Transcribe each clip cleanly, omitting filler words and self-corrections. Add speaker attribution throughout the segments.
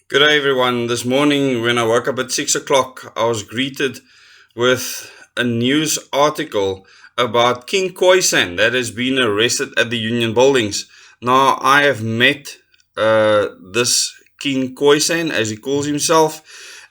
Speaker 1: Good day, everyone. This morning, when I woke up at 6 o'clock, I was greeted with a news article about King Koisan that has been arrested at the Union Buildings. Now, I have met this King Koisan, as he calls himself,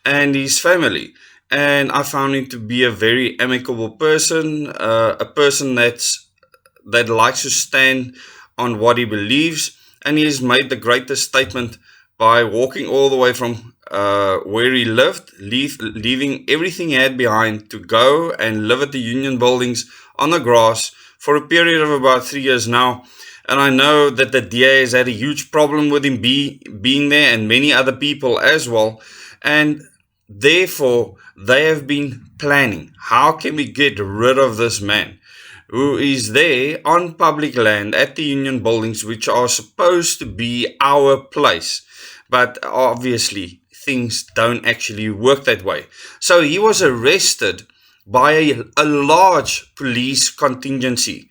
Speaker 1: and his family. And I found him to be a very amicable person, a person that likes to stand on what he believes. And he has made the greatest statement by walking all the way from where he lived, leaving everything he had behind to go and live at the Union Buildings on the grass for a period of about 3 years now. And I know that the DA has had a huge problem with him being there, and many other people as well. And therefore, they have been planning, how can we get rid of this man who is there on public land at the Union Buildings, which are supposed to be our place. But obviously, things don't actually work that way. So he was arrested by a large police contingency.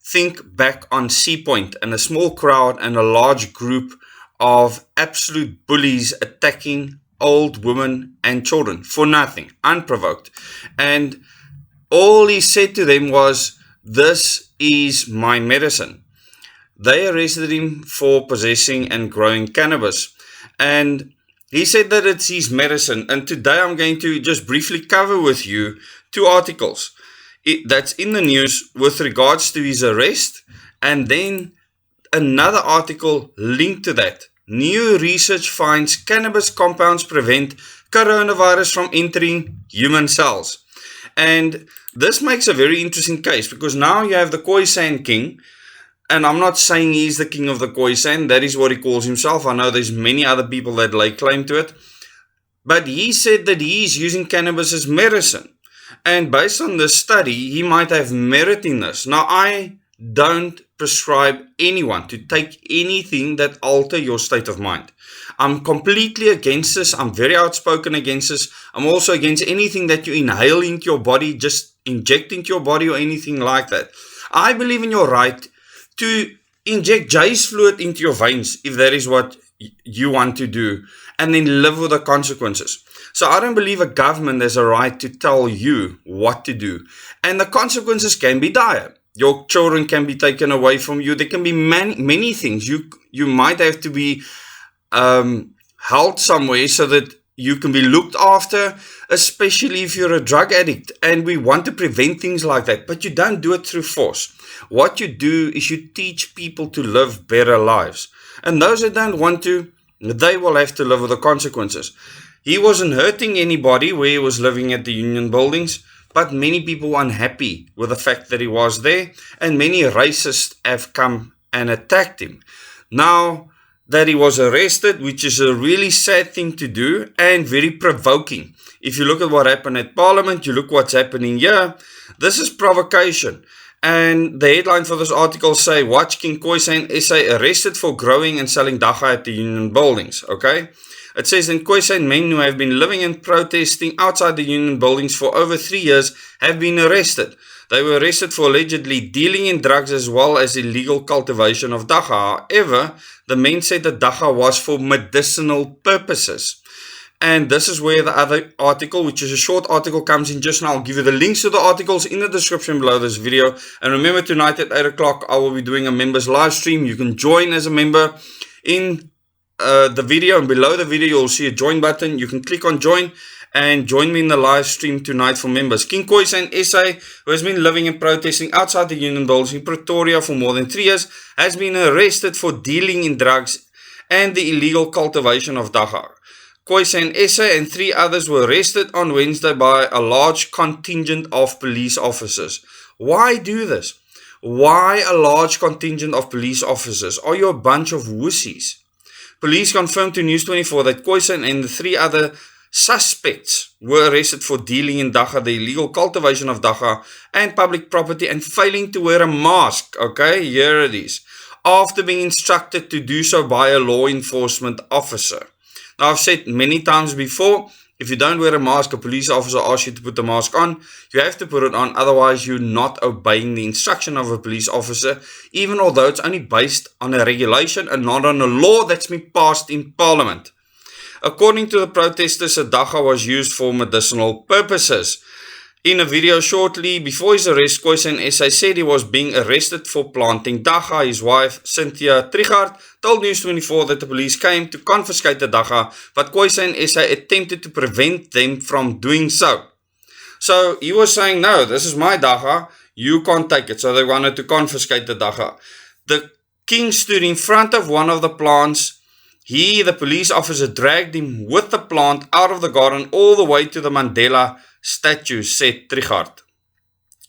Speaker 1: Think back on Sea Point and a small crowd and a large group of absolute bullies attacking old women and children for nothing, unprovoked. And all he said to them was, "This is my medicine." They arrested him for possessing and growing cannabis. And he said that it's his medicine. And today I'm going to just briefly cover with you two articles that's in the news with regards to his arrest, and then another article linked to that. New research finds cannabis compounds prevent coronavirus from entering human cells. And this makes a very interesting case, because now you have the Koisan king. And I'm not saying he's the king of the Koisan. That is what he calls himself. I know there's many other people that lay claim to it. But he said that he's using cannabis as medicine. And based on this study, he might have merit in this. Now, I don't prescribe anyone to take anything that alter your state of mind. I'm completely against this. I'm very outspoken against this. I'm also against anything that you inhale into your body, just inject into your body or anything like that. I believe in your right to inject J's fluid into your veins if that is what you want to do, and then live with the consequences. So I don't believe a government has a right to tell you what to do, and the consequences can be dire. Your children can be taken away from you. There can be many things. You might have to be held somewhere so that you can be looked after, especially if you're a drug addict, and we want to prevent things like that, but you don't do it through force. What you do is you teach people to live better lives, and those that don't want to, they will have to live with the consequences. He wasn't hurting anybody where he was living at the Union Buildings, but many people were unhappy with the fact that he was there, and many racists have come and attacked him. Now that he was arrested, which is a really sad thing to do and very provoking. If you look at what happened at Parliament, you look what's happening here, this is provocation. And the headline for this article say, "Watch King Koisan SA arrested for growing and selling Dagga at the Union Buildings." Okay? It says, in Koisan, men who have been living and protesting outside the Union Buildings for over 3 years have been arrested. They were arrested for allegedly dealing in drugs as well as illegal cultivation of Dagga. However, the men said that Dagga was for medicinal purposes. And this is where the other article, which is a short article, comes in just now. I'll give you the links to the articles in the description below this video. And remember, tonight at 8 o'clock, I will be doing a members live stream. You can join as a member in the video, and below the video, you'll see a join button. You can click on join and join me in the live stream tonight for members. King Koisan SA, who has been living and protesting outside the Union Buildings in Pretoria for more than 3 years, has been arrested for dealing in drugs and the illegal cultivation of Dagga. Koisan SA and 3 others were arrested on Wednesday by a large contingent of police officers. Why do this? Why a large contingent of police officers? Are you a bunch of wussies? Police confirmed to News 24 that Koisan and the 3 other suspects were arrested for dealing in Dagga, the illegal cultivation of Dagga, and public property, and failing to wear a mask. Okay, here it is. After being instructed to do so by a law enforcement officer. Now, I've said many times before, if you don't wear a mask, a police officer asks you to put the mask on, you have to put it on, otherwise you're not obeying the instruction of a police officer, even although it's only based on a regulation and not on a law that's been passed in Parliament. According to the protesters, the Dagga was used for medicinal purposes. In a video shortly before his arrest, Koisan SA said he was being arrested for planting Dagga. His wife, Cynthia Trigard, told News24 that the police came to confiscate the Dagga, but Koisan SA attempted to prevent them from doing so. So he was saying, no, this is my Dagga, you can't take it. So they wanted to confiscate the Dagga. The king stood in front of one of the plants. The police officer, dragged him with the plant out of the garden all the way to the Mandela statue, said Trigard.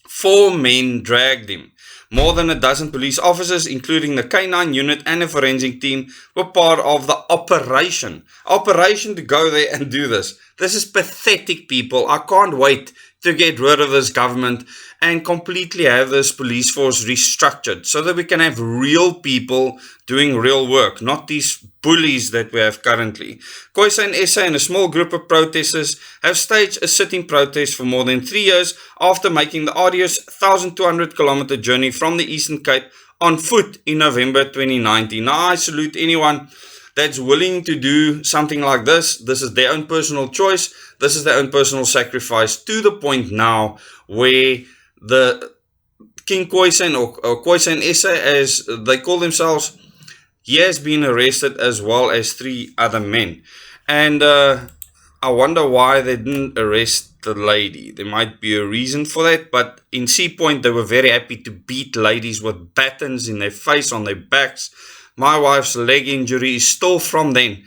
Speaker 1: 4 men dragged him. More than a dozen police officers, including the K9 unit and a forensic team, were part of the operation. Operation to go there and do this. This is pathetic, people. I can't wait to get rid of this government and completely have this police force restructured so that we can have real people doing real work, not these bullies that we have currently. Koisan SA and a small group of protesters have staged a sitting protest for more than 3 years after making the arduous 1,200-kilometer journey from the Eastern Cape on foot in November 2019. Now, I salute anyone that's willing to do something like this. This is their own personal choice. This is their own personal sacrifice, to the point now where the King Koisan, or Koisan SA as they call themselves, he has been arrested as well as 3 other men. And I wonder why they didn't arrest the lady. There might be a reason for that, but in Sea Point they were very happy to beat ladies with batons in their face, on their backs. My wife's leg injury is still from then,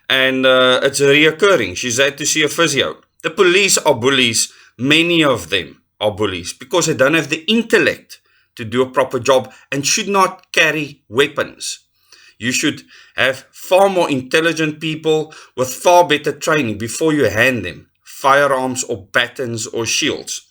Speaker 1: and it's reoccurring. She's had to see a physio. The police are bullies. Many of them are bullies because they don't have the intellect to do a proper job and should not carry weapons. You should have far more intelligent people with far better training before you hand them firearms or batons or shields.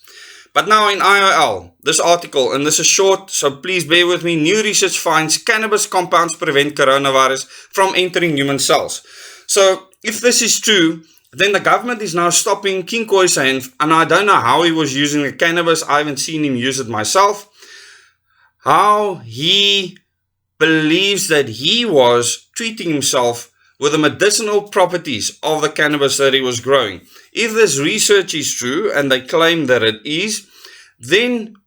Speaker 1: But now in IOL, this article, and this is short, so please bear with me. New research finds cannabis compounds prevent coronavirus from entering human cells. So if this is true, then the government is now stopping King Koisan, and I don't know how he was using the cannabis. I haven't seen him use it myself. How he believes that he was treating himself with the medicinal properties of the cannabis that he was growing. If this research is true, and they claim that it is, then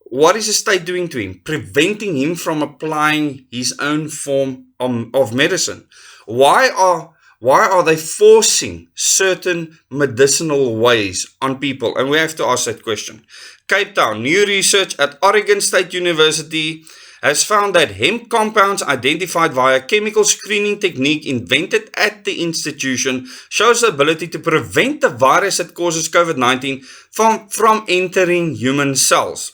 Speaker 1: what is the state doing to him? Preventing him from applying his own form of medicine. Why are they forcing certain medicinal ways on people? And we have to ask that question. Cape Town, new research at Oregon State University has found that hemp compounds identified via chemical screening technique invented at the institution shows the ability to prevent the virus that causes COVID-19 from entering human cells.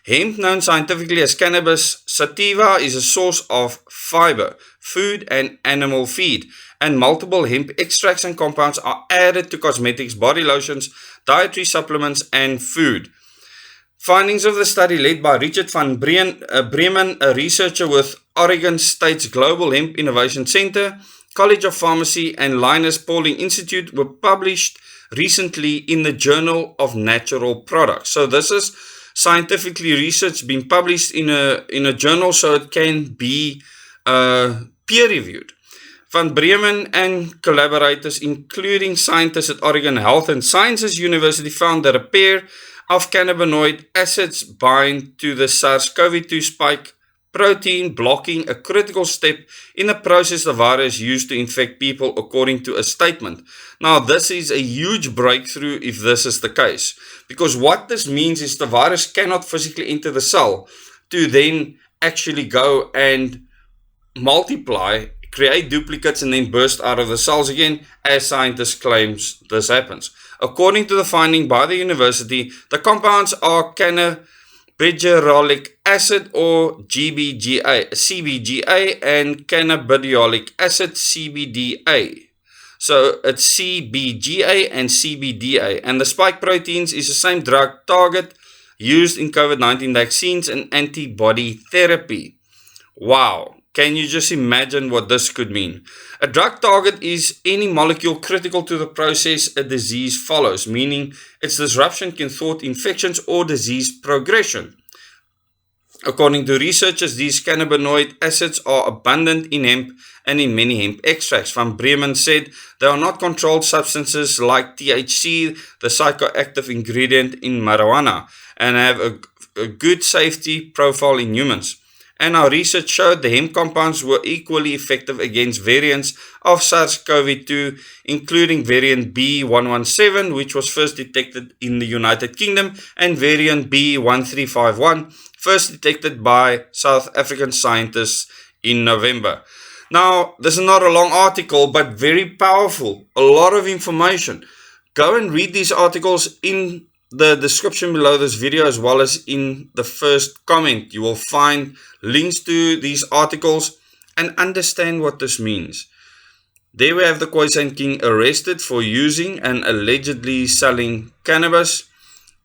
Speaker 1: Hemp, known scientifically as cannabis sativa, is a source of fiber, food and animal feed, and multiple hemp extracts and compounds are added to cosmetics, body lotions, dietary supplements and food. Findings of the study, led by Richard van Bremen, a researcher with Oregon State's Global Hemp Innovation Center, College of Pharmacy and Linus Pauling Institute, were published recently in the Journal of Natural Products. So this is scientifically research being published in a journal, so it can be peer-reviewed. Van Bremen and collaborators, including scientists at Oregon Health and Sciences University, found that a pair of cannabinoid acids bind to the SARS-CoV-2 spike protein, blocking a critical step in the process the virus used to infect people, according to a statement. Now, this is a huge breakthrough if this is the case, because what this means is the virus cannot physically enter the cell to then actually go and multiply, create duplicates, and then burst out of the cells again, as scientists claim this happens. According to the finding by the university, the compounds are cannabigerolic acid, or CBGA, and cannabidiolic acid, CBDA. So it's CBGA and CBDA. And the spike proteins is the same drug target used in COVID-19 vaccines and antibody therapy. Wow. Can you just imagine what this could mean? A drug target is any molecule critical to the process a disease follows, meaning its disruption can thwart infections or disease progression. According to researchers, these cannabinoid acids are abundant in hemp and in many hemp extracts. Van Bremen said they are not controlled substances like THC, the psychoactive ingredient in marijuana, and have a good safety profile in humans. And our research showed the hemp compounds were equally effective against variants of SARS-CoV-2, including variant B.1.1.7, which was first detected in the United Kingdom, and variant B.1.351, first detected by South African scientists in November. Now, this is not a long article, but very powerful. A lot of information. Go and read these articles in the description below this video, as well as in the first comment. You will find links to these articles and understand what this means. There we have the Koisan King arrested for using and allegedly selling cannabis.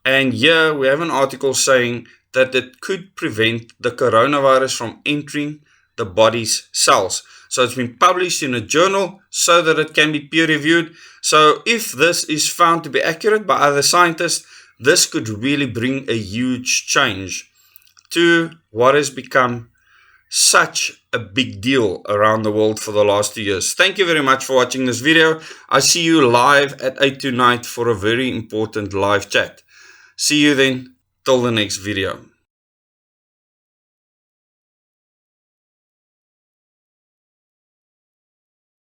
Speaker 1: And here we have an article saying that it could prevent the coronavirus from entering the body's cells. So it's been published in a journal so that it can be peer reviewed. So if this is found to be accurate by other scientists, this could really bring a huge change to what has become such a big deal around the world for the last 2 years. Thank you very much for watching this video. I see you live at 8 tonight for a very important live chat. See you then, till the next video.